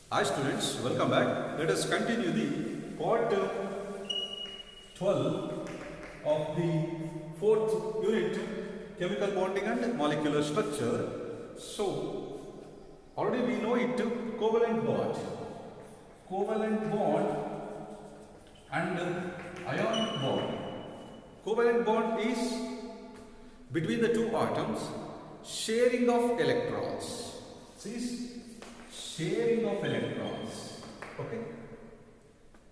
Hi students, welcome back. Let us continue the part 12 of the fourth unit, chemical bonding and molecular structure. So, already we know it, covalent bond. Covalent bond and ionic bond. Covalent bond is between the two atoms, sharing of electrons. See, sharing of electrons. Okay.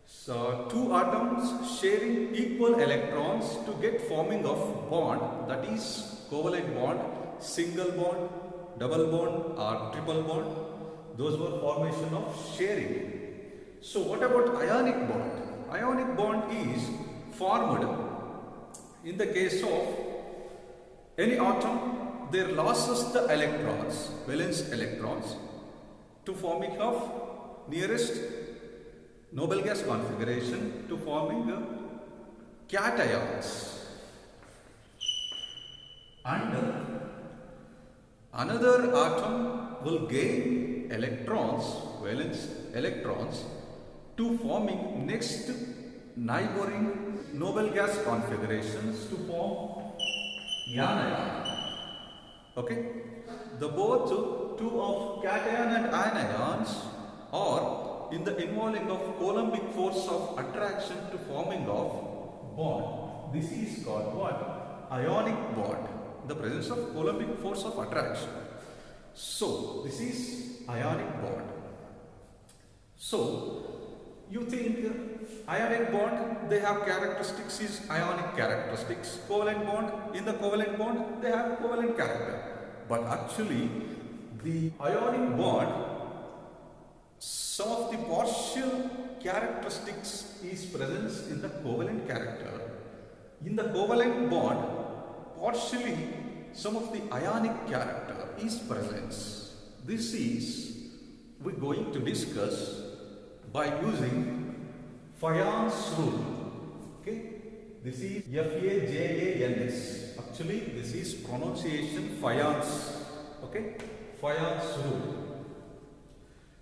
So two atoms sharing equal electrons to get forming of bond, that is covalent bond, single bond, double bond or triple bond. Those were formation of sharing. So what about ionic bond? Ionic bond is formed in the case of any atom, there loses the electrons, valence electrons, to forming of nearest noble gas configuration to forming cations. And another atom will gain electrons, valence electrons, to forming next neighboring noble gas configurations to form anion. Okay, the both two of cation and anions are in the involving of Coulombic force of attraction to forming of bond. This is called what? Ionic bond. The presence of Coulombic force of attraction. So this is ionic bond. So you think ionic bond, they have characteristics is ionic characteristics. Covalent bond, in the covalent bond they have covalent character. But actually the ionic bond, some of the partial characteristics is present in the covalent character. In the covalent bond, partially some of the ionic character is present. This is we are going to discuss by using Fajans rule. Okay, this is F-A-J-A-N-S. Actually, this is pronunciation Fajans. Okay, Fajans rule.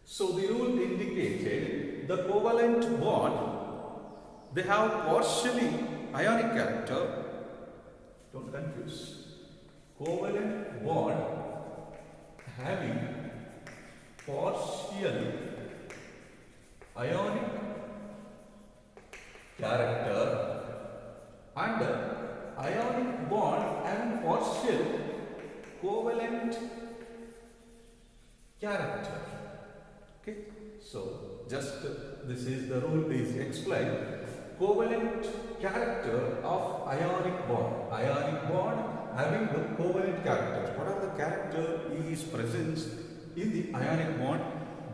So the rule indicated the covalent bond, they have partially ionic character. Don't confuse. Covalent bond having partially ionic character and ionic bond having partial covalent character. Okay, so just this is the rule is explained. Covalent character of ionic bond. Ionic bond having the covalent character. What are the character is present in the ionic bond?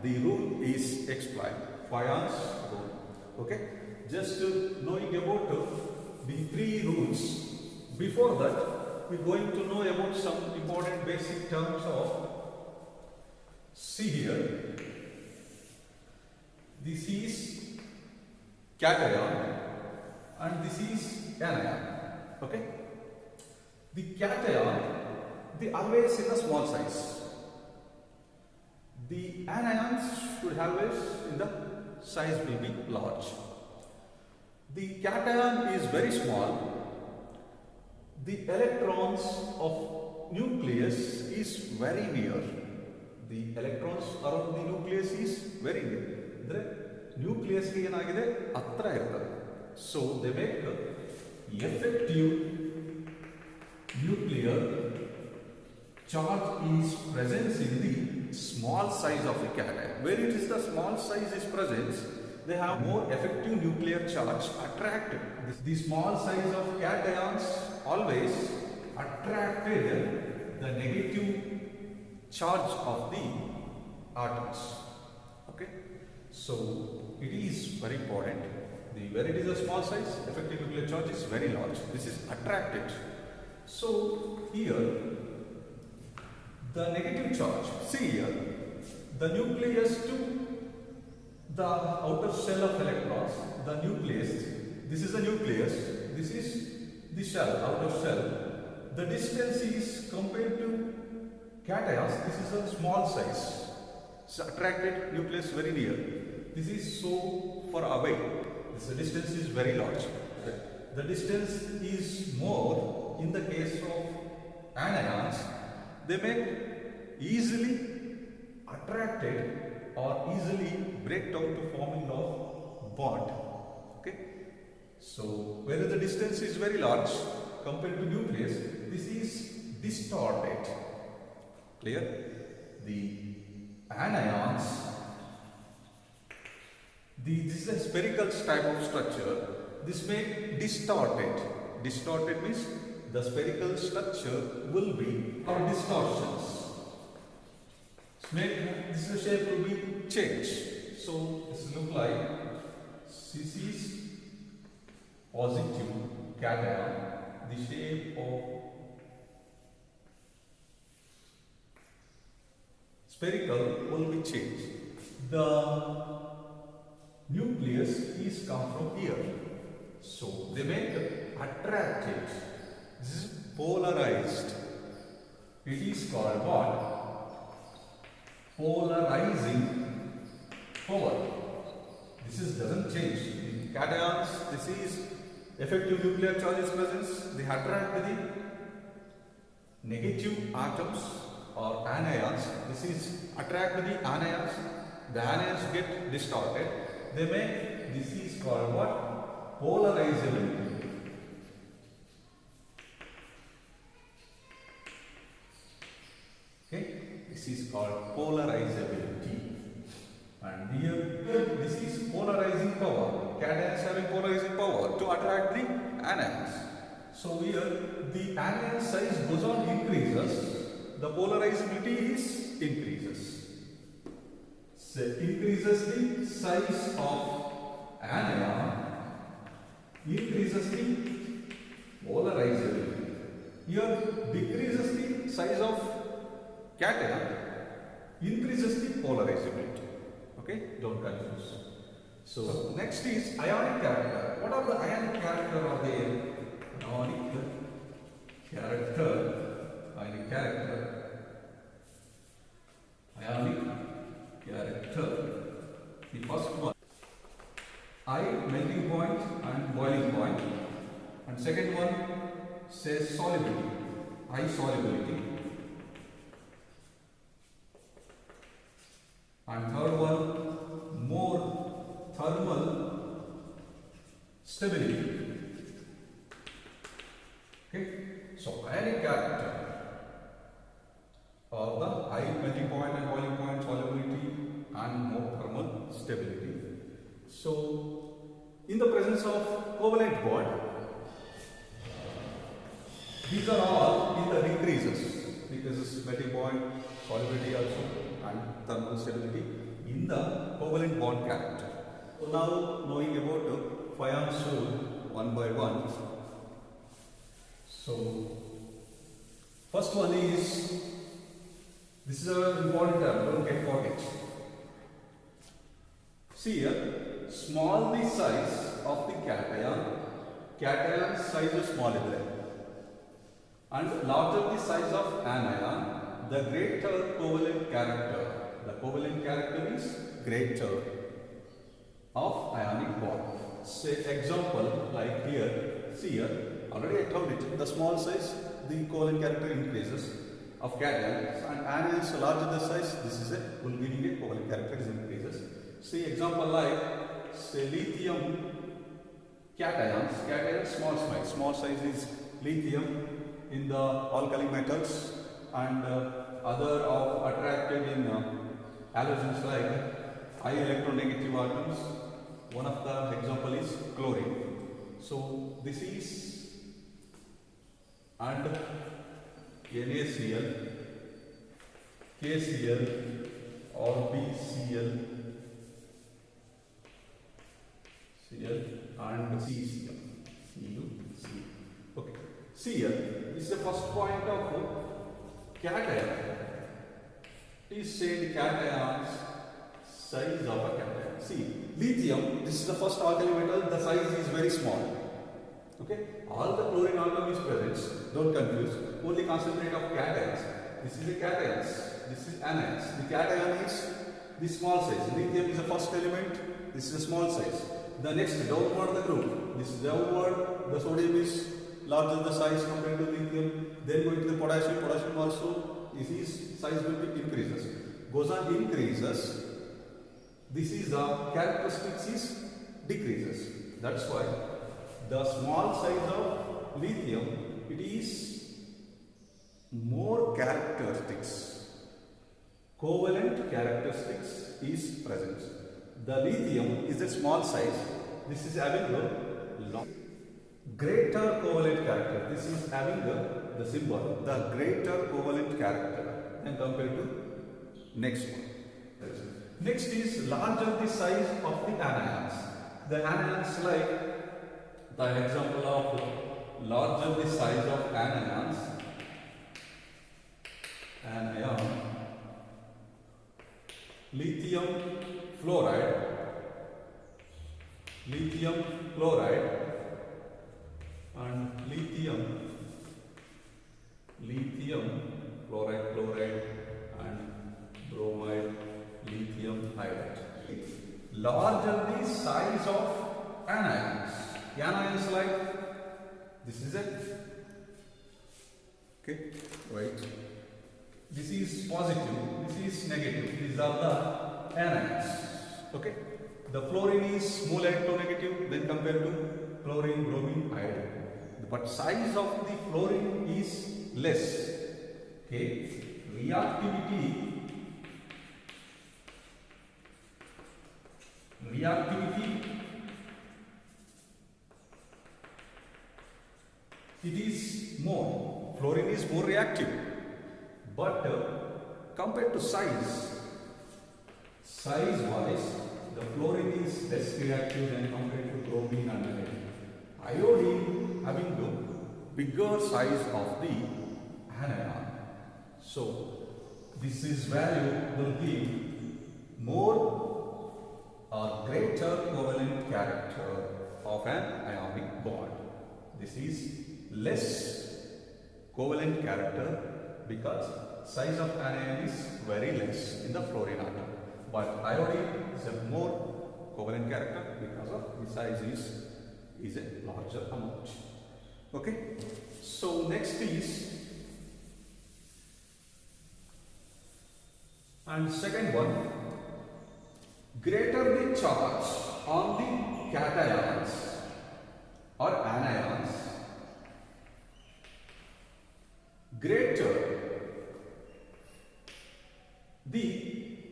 The rule is explained. Fajans rule. Okay, just knowing about the three rules. Before that, we are going to know about some important basic terms of. See here. This is cation and this is anion. Okay. The cation, they always in a small size. The anions should always in the size will be large. The cation is very small. The electrons of nucleus is very near. The electrons around the nucleus is very near. Nucleus ಏನಾಗಿದೆ ಹತ್ರ ಇರ್ತದೆ. So they make effective nuclear charge is present in the small size of the cation. Where it is the small size is present, they have more effective nuclear charge attracted. The small size of cations always attracted the negative charge of the atoms. Okay, so it is very important. Where it is a small size, effective nuclear charge is very large. This is attracted. So here the negative charge, see here, the nucleus to the outer shell of electrons, the nucleus, this is the nucleus, this is the shell, outer shell. The distance is compared to cations, this is a small size. It's attracted nucleus very near. This is so far away. This distance is very large. The distance is more in the case of anions. They may easily attracted or easily break down to forming of bond. Okay. So where the distance is very large compared to nucleus, this is distorted. Clear? The anions, this is a spherical type of structure. This may distorted. Distorted means the spherical structure will be of distortions. This shape will be changed. So this look like this is positive cation. The shape of spherical will be changed. The nucleus is come from here. So they make attract it. This is polarized. It is called what? Polarizing power. This is doesn't change. The cations, this is effective nuclear charges presence. They attract the negative atoms or anions. This is attract the anions. The anions get distorted. They make, this is called what? Polarizability. Okay, this is called polarizability. And here, this is polarizing power. Cations having polarizing power to attract the anions. So here, the anion size goes on increases. The polarizability is increases. So increases the size of anion, increases the polarizability. Here decreases the size of cation, increases the polarizability. Okay, don't confuse. So next is ionic character. What are the ionic character are there? Ionic character. Ionic character. Ionic character. The first one, I melting point and boiling point, and second one says solubility, I solubility, and third one more thermal stability. Okay, so ionic character or the high melting point and boiling point, solubility and more thermal stability. So in the presence of covalent bond, these are all in the decreases, decreases melting point, solubility also and thermal stability in the covalent bond character. So now knowing about Fayon's rule one by one. So first one is, this is an important term, don't get forget. See here, small the size of the cation size is small there, and larger the size of anion, the greater covalent character. The covalent character is greater of ionic bond. Say example like here, see here, already I told it, the small size, the covalent character increases of cations, and anions larger the size, this is a will meaning a covalent character is increases. See example like say lithium cations small size is lithium in the alkali metals, and other of attracted in halogens like high electronegative atoms. One of the example is chlorine. So this is, and NaCl, KCl or BCl, Cl and CCl. Okay. Cl is the first point of cation. It is said cations size of a cation. See, lithium, this is the first alkali metal, the size is very small. Okay, all the chlorine atom is present, don't confuse, only concentrate of cations. This is a cations, this is anions. The cation is the small size. Lithium is the first element. This is a small size. The next downward the group. This is downward. The sodium is larger the size compared to lithium. Then going to the potassium. Potassium also is size will be increases. Goes on increases. This is the characteristics is decreases. That's why the small size of lithium, it is more characteristics, covalent characteristics is present. The lithium is a small size. This is having a greater covalent character. This is having the symbol, the greater covalent character, and compared to next one. Next is larger the size of the anions. The anions, like the example of larger the size of anions, anion, lithium fluoride, and lithium fluoride, and bromide, lithium iodide. Larger the size of anions. Anions like this is it. Okay, right. This is positive, this is negative. These are the anions. Okay. The fluorine is more electronegative when compared to chlorine, bromine, iodine. But size of the fluorine is less. Okay. Reactivity it is more. Fluorine is more reactive. But compared to size wise, the fluorine is less reactive than compared to bromine and iodine. Iodine having the bigger size of the anion. So this is value will give more or greater covalent character of an ionic bond. This is less covalent character because size of anion is very less in the fluorine atom. But iodine is a more covalent character because of the size is a larger amount. Okay. So next is, and second one, greater the charge on the cations or anions, greater the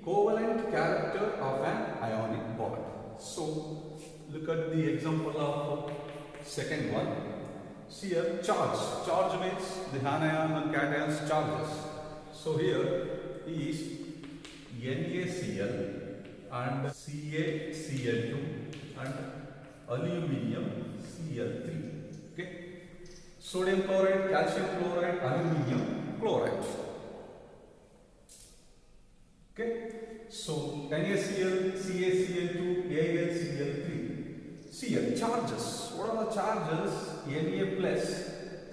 covalent character of an ionic bond. So look at the example of second one. See here, charge. Charge means the anion and cations charges. So here is NaCl and CaCl2 and aluminium Cl3. Okay. Sodium chloride, calcium chloride, aluminium chloride. Okay. So NaCl, CaCl2, AlCl3. Cl charges. What are the charges? Na plus,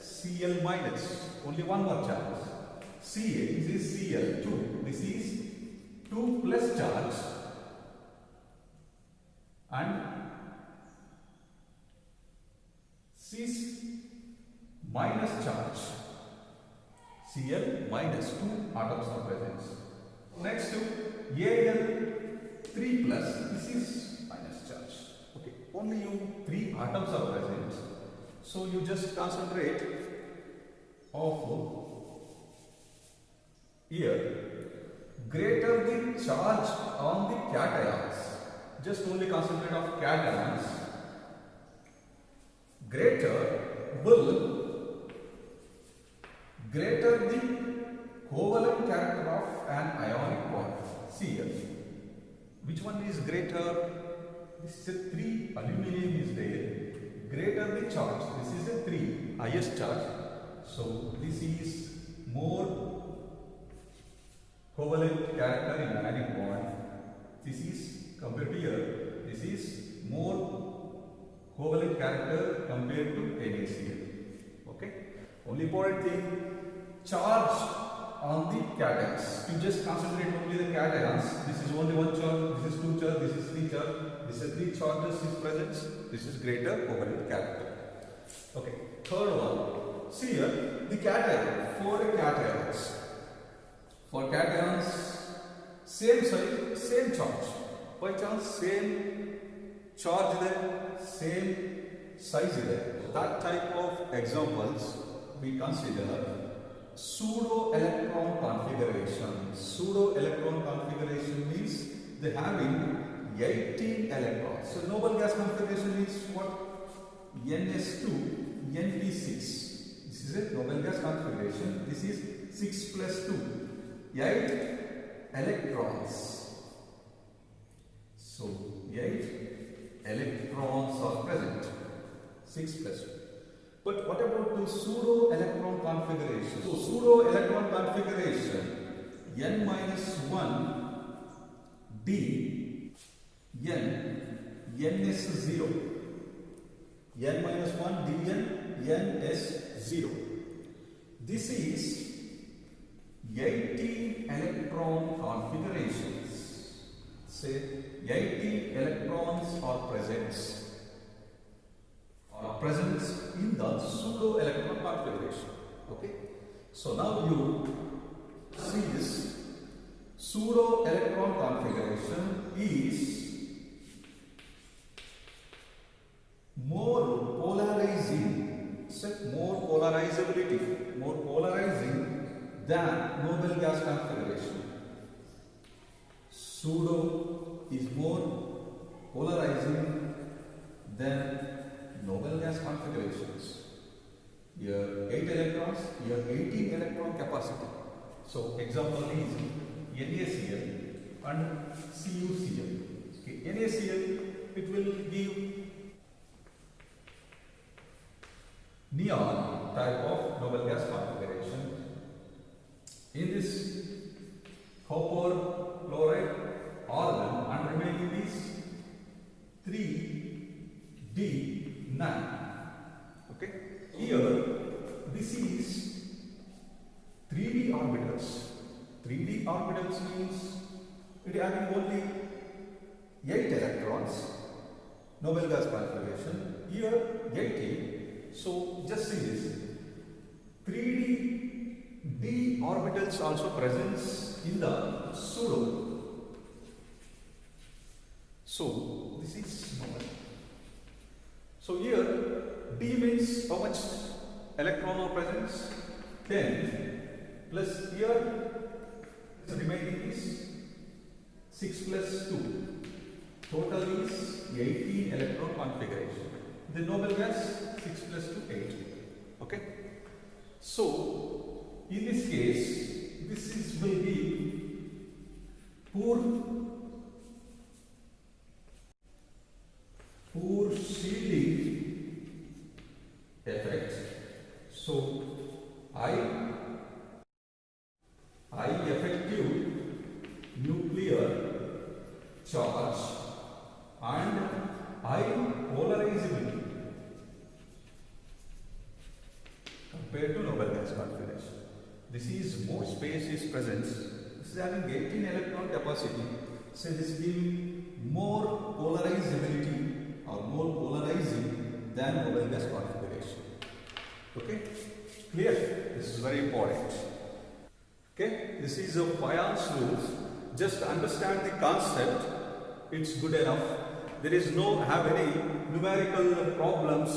Cl minus. Only one more charge. Ca, this is Cl2. This is 2 plus charge and Cis minus charge. Cl minus 2 atoms are present. Next to Al3 plus, this is minus charge. Okay, only you 3 atoms are present. So you just concentrate of here. Greater the charge on the cations, just only concentrate of cations, greater the covalent character of an ionic bond. See here, which one is greater? This is a 3, aluminium is there, greater the charge, this is a 3, highest charge, so this is more covalent character in ionic bond. This is compared to here, this is more covalent character compared to NaCl. Okay. Only important thing, charge on the cations. You just concentrate only the cations. This is only one charge, this is two charge, this is three charge. This is three charges is present. This is greater covalent character. Okay. Third one. See here the cation. For cations. For cations, same size, same charge. By chance, same charge there, same size there. That type of examples we consider pseudo-electron configuration. Pseudo-electron configuration means they having 18 electrons. So noble gas configuration is what? NS2, NP6. This is a noble gas configuration. This is 6 plus 2, 8 electrons. So 8 electrons are present. 6 plus 2. But what about the pseudo-electron configuration? So pseudo-electron configuration, n minus 1 d n is 0. n minus 1 dn n is 0. This is 18 electron configurations. Say 18 electrons are present in the pseudo-electron configuration. Okay. So now you see this pseudo-electron configuration is more polarizing, more polarizing than noble gas configuration. Pseudo is more polarizing than noble gas configurations. Here 8 electrons, here 18 electron capacity. So example is NaCl and CuCl. Okay, NaCl, it will give neon type of noble gas configuration. In this copper chloride argon and remaining is 3D9. Okay. Here this is 3D orbitals. 3D orbitals means it having only 8 electrons. Noble gas configuration. Here 18. So just see this. 3D d orbitals also present in the pseudo. So this is noble. So here d means how much electron are present? 10 plus here the remaining is 6 plus 2. Total is 18 electron configuration. The noble gas 6 plus 2 8. Okay. So in this case this is will be poor shielding effect. So high effective nuclear charge and high polarizability compared to noble gas configuration. This is more space is present. This is having 18 electron capacity. So this is giving more polarizability or more polarizing than noble gas configuration. Okay, clear? This is very important. Okay, this is a Fayon's rules. Just understand the concept. It's good enough. There is no have any numerical problems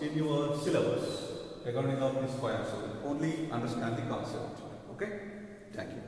in your syllabus regarding of this Fayon's rule. Only understand the concept. Okay, thank you.